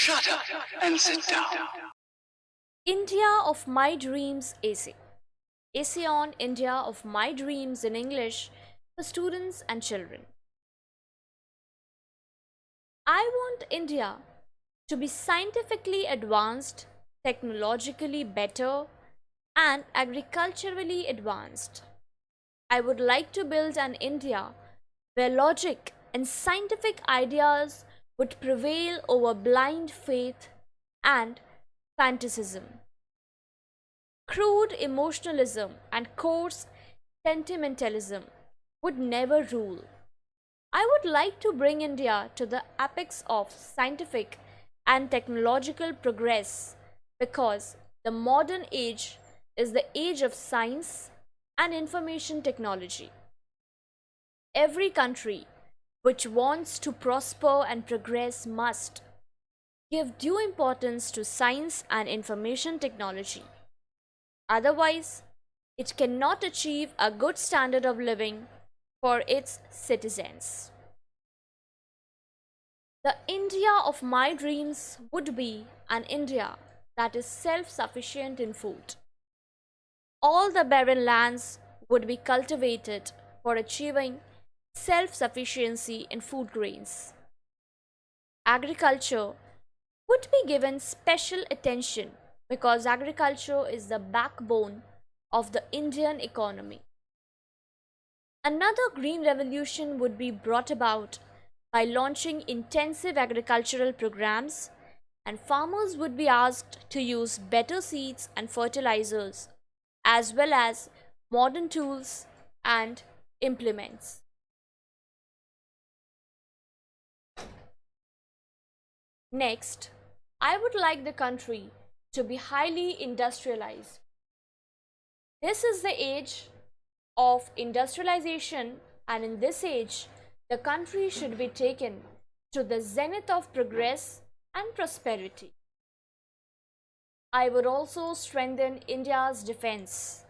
Shut up and sit down. India of My Dreams AC. AC on India of My Dreams in English for students and children. I want India to be scientifically advanced, technologically better, and agriculturally advanced. I would like to build an India where logic and scientific ideas would prevail over blind faith and fanaticism. Crude emotionalism and coarse sentimentalism would never rule. I would like to bring India to the apex of scientific and technological progress because the modern age is the age of science and information technology. Every country which wants to prosper and progress must give due importance to science and information technology. Otherwise, it cannot achieve a good standard of living for its citizens. The India of my dreams would be an India that is self-sufficient in food. All the barren lands would be cultivated for achieving self-sufficiency in food grains. Agriculture would be given special attention because agriculture is the backbone of the Indian economy. Another green revolution would be brought about by launching intensive agricultural programs, and farmers would be asked to use better seeds and fertilizers, as well as modern tools and implements. Next, I would like the country to be highly industrialized. This is the age of industrialization, and in this age, the country should be taken to the zenith of progress and prosperity. I would also strengthen India's defense.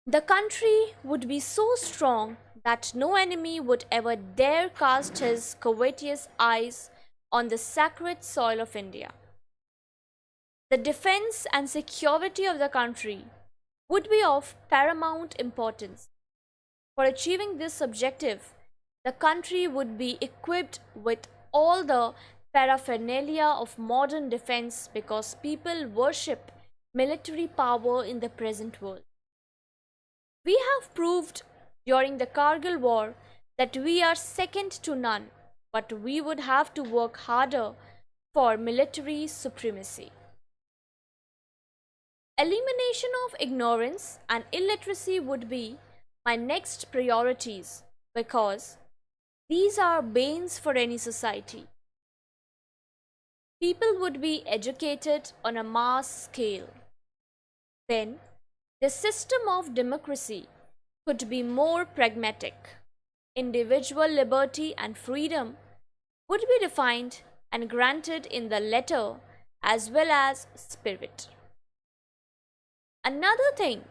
The country would be so strong that no enemy would ever dare cast his covetous eyes on the sacred soil of India. The defense and security of the country would be of paramount importance. For achieving this objective, the country would be equipped with all the paraphernalia of modern defense because people worship military power in the present world. We have proved during the Kargil War that we are second to none, but we would have to work harder for military supremacy. Elimination of ignorance and illiteracy would be my next priorities because these are banes for any society. People would be educated on a mass scale. Then, the system of democracy could be more pragmatic. Individual liberty and freedom would be defined and granted in the letter as well as spirit. Another thing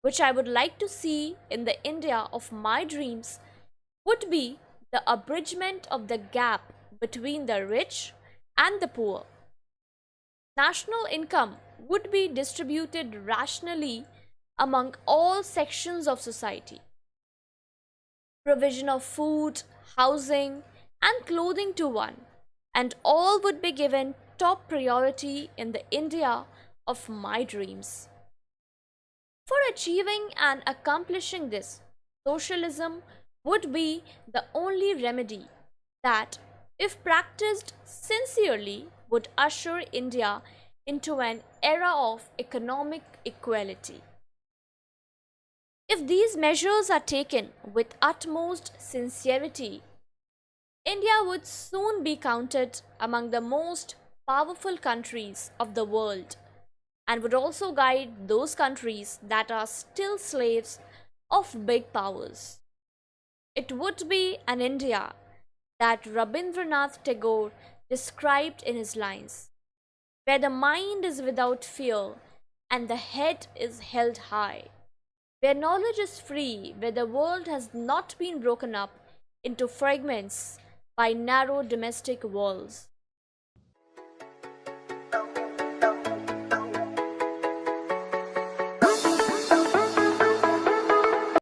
which I would like to see in the India of my dreams would be the abridgment of the gap between the rich and the poor. National income would be distributed rationally among all sections of society. Provision of food, housing, and clothing to one, and all would be given top priority in the India of my dreams. For achieving and accomplishing this, socialism would be the only remedy that, if practiced sincerely, would usher India into an era of economic equality. If these measures are taken with utmost sincerity, India would soon be counted among the most powerful countries of the world and would also guide those countries that are still slaves of big powers. It would be an India that Rabindranath Tagore described in his lines, where the mind is without fear and the head is held high, where knowledge is free, where the world has not been broken up into fragments by narrow domestic walls.